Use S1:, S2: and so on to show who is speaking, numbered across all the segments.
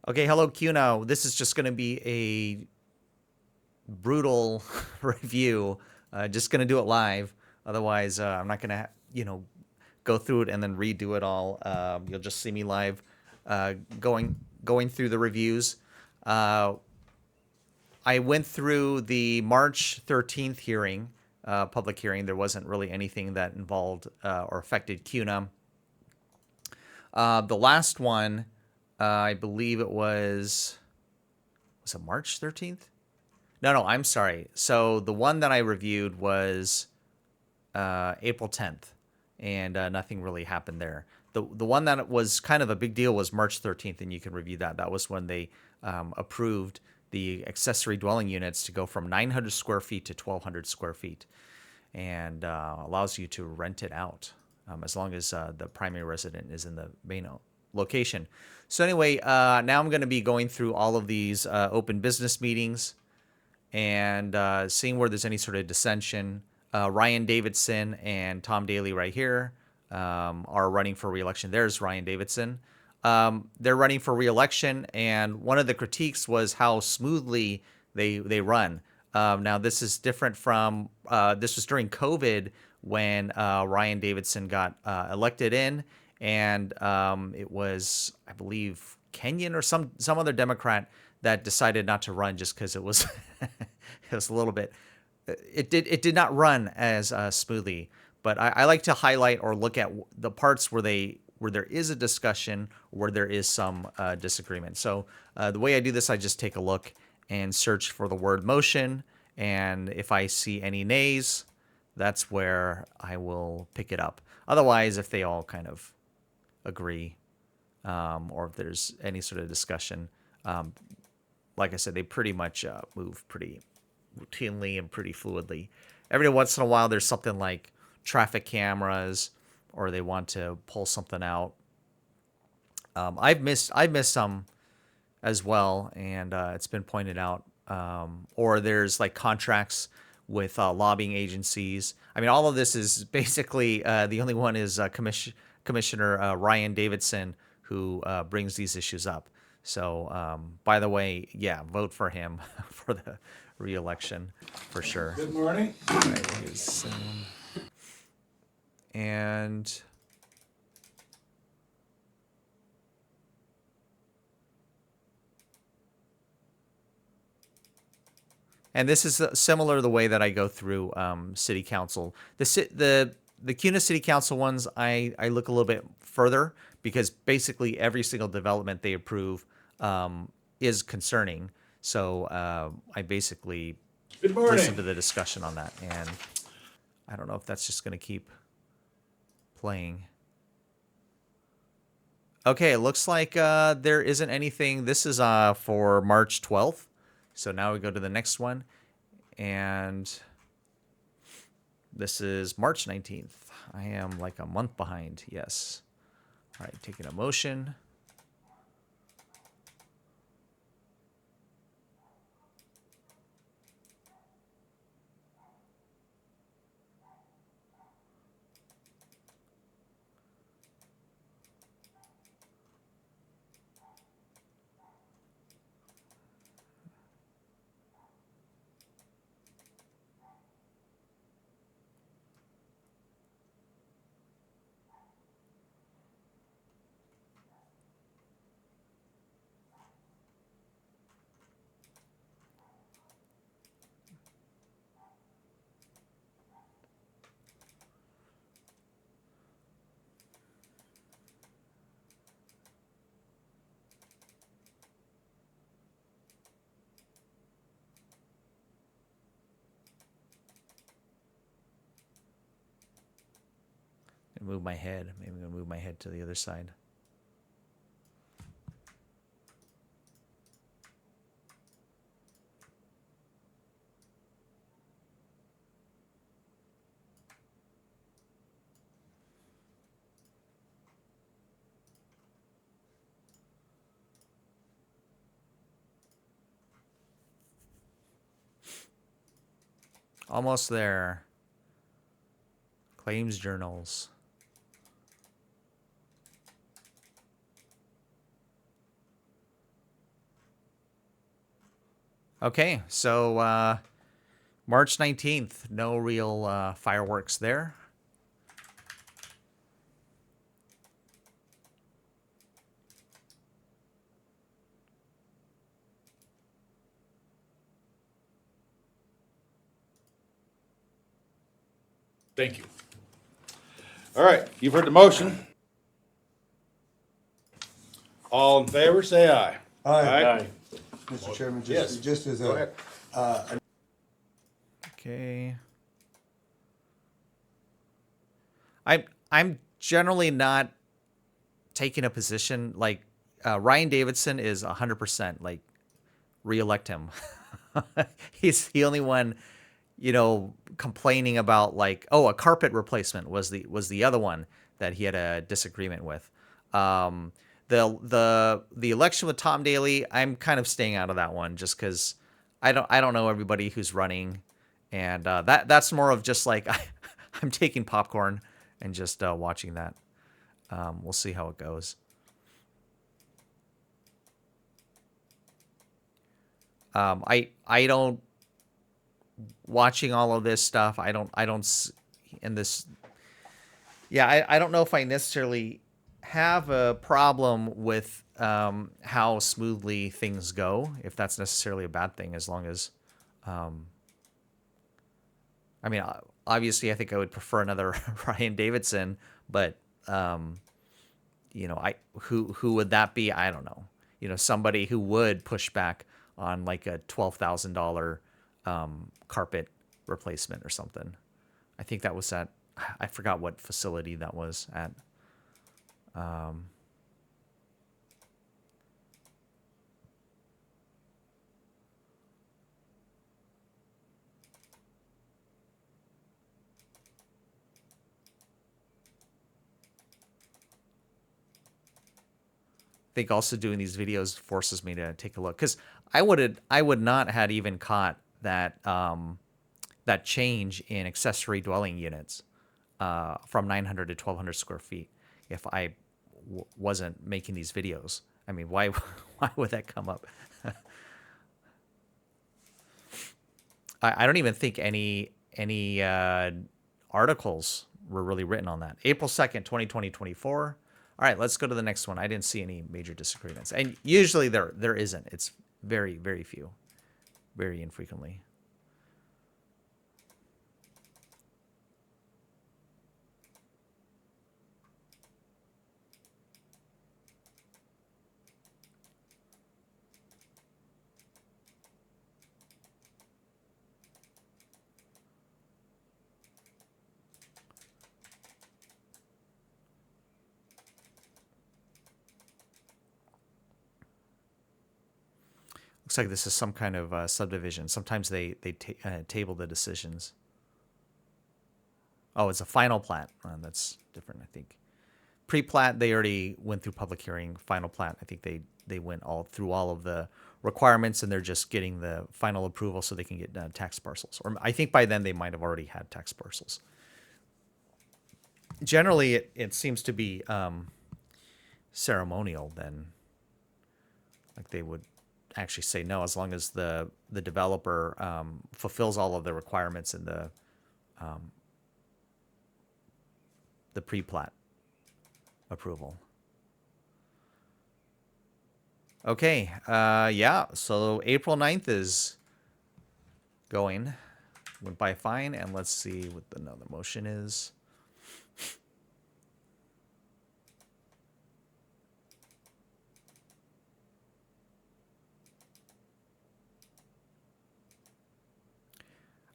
S1: Okay, hello QNow. This is just going to be a brutal review. Just going to do it live. Otherwise, I'm not going to, go through it and then redo it all. You'll just see me live, going through the reviews. Uh, I went through the March 13th hearing, public hearing. There wasn't really anything that involved or affected CUNA. The last one, I believe it was it March 13th? No, I'm sorry. So the one that I reviewed was April 10th, and nothing really happened there. The one that was kind of a big deal was March 13th, and you can review that. That was when they approved the accessory dwelling units to go from 900 square feet to 1,200 square feet, and allows you to rent it out as long as the primary resident is in the main location. So anyway, now I'm going to be going through all of these open business meetings and seeing where there's any sort of dissension. Ryan Davidson and Tom Daly right here are running for reelection. There's Ryan Davidson. They're running for reelection, and one of the critiques was how smoothly they run. Now this is different from this was during COVID when Ryan Davidson got elected in, and it was, I believe, Kenyon or some other Democrat that decided not to run just because it was it was a little bit it did not run as smoothly. But I like to highlight or look at the parts where there is a discussion, where there is some disagreement. So the way I do this, I just take a look and search for the word motion, and if I see any nays, that's where I will pick it up. Otherwise, if they all kind of agree, or if there's any sort of discussion, um, like I said, they pretty much move pretty routinely and pretty fluidly. Every once in a while, there's something like traffic cameras, or they want to pull something out. I've missed some as well, and it's been pointed out. Or there's like contracts with lobbying agencies. I mean, all of this is basically the only one is Commissioner Ryan Davidson who brings these issues up. So, by the way, yeah, vote for him for the re-election for sure.
S2: Good morning.
S1: All right, and and this is similar to the way that I go through city council. The CUNA city council ones, I look a little bit further because basically every single development they approve is concerning. So I basically
S2: Good morning.
S1: listen to the discussion on that, and I don't know if that's just going to keep playing. Okay, it looks like there isn't anything. This is for March 12th. So now we go to the next one. And this is March 19th. I am like a month behind. Yes. All right, taking a motion. And move my head. Maybe I'm going to move my head to the other side. Almost there. Claims journals. Okay, so March 19th, no real fireworks there.
S2: Thank you. All right, you've heard the motion. All in favor, say aye.
S3: Aye.
S4: Mr. Chairman,
S2: Yes.
S4: just as
S2: Go ahead.
S1: Okay. I'm generally not taking a position like Ryan Davidson is 100% like reelect him. He's the only one, complaining about like, oh, a carpet replacement was the other one that he had a disagreement with. The election with Tom Daly, I'm kind of staying out of that one just because I don't know everybody who's running, and that's more of just like I'm taking popcorn and just watching that. We'll see how it goes. I don't watching all of this stuff. I don't in this. Yeah, I don't know if I necessarily have a problem with how smoothly things go. If that's necessarily a bad thing, as long as, I mean, obviously, I think I would prefer another Ryan Davidson, but I who would that be? I don't know. Somebody who would push back on like a $12,000 carpet replacement or something. I think that was at, I forgot what facility that was at. I think also doing these videos forces me to take a look, because I would not had even caught that that change in accessory dwelling units from 900 to 1,200 square feet if I wasn't making these videos. I mean, why why would that come up? I don't even think any articles were really written on that. April 2nd, 2024. All right, let's go to the next one. I didn't see any major disagreements. And usually there isn't. It's very, very few. Very infrequently. Looks like this is some kind of subdivision. Sometimes they table the decisions. Oh, it's a final plat. That's different, I think. Pre-plat, they already went through public hearing. Final plat, I think they went all through all of the requirements, and they're just getting the final approval so they can get tax parcels. Or I think by then they might have already had tax parcels. Generally, it seems to be ceremonial then. Like they would actually say no, as long as the developer fulfills all of the requirements in the pre-plat approval. Okay, yeah, so April 9th is going. Went by fine, and let's see what another motion is.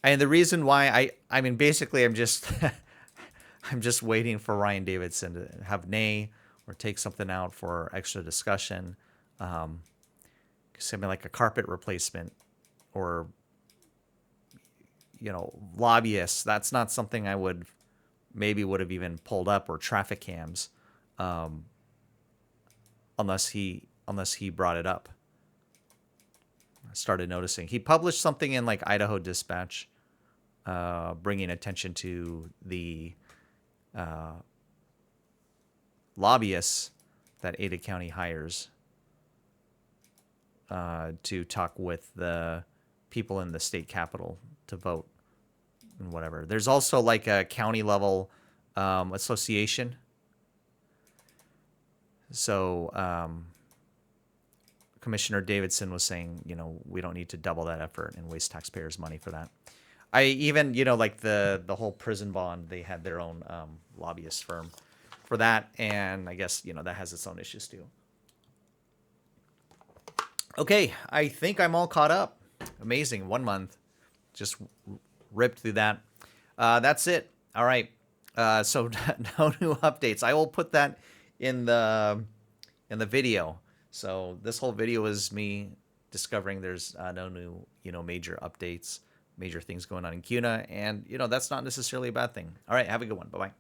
S1: And the reason why I mean, basically, I'm just I'm just waiting for Ryan Davidson to have nay or take something out for extra discussion. Something like a carpet replacement or, lobbyists. That's not something I would have even pulled up, or traffic cams, unless he brought it up. I started noticing he published something in like Idaho Dispatch, bringing attention to the lobbyists that Ada County hires to talk with the people in the state capitol to vote and whatever. There's also like a county level association. So Commissioner Davidson was saying, we don't need to double that effort and waste taxpayers' money for that. I even, like the whole prison bond, they had their own lobbyist firm for that, and I guess that has its own issues too. Okay, I think I'm all caught up. Amazing, 1 month, just ripped through that. That's it. All right. So no new updates. I will put that in the video. So this whole video is me discovering there's no new major updates, major things going on in CUNA, and that's not necessarily a bad thing. All right, have a good one. Bye bye.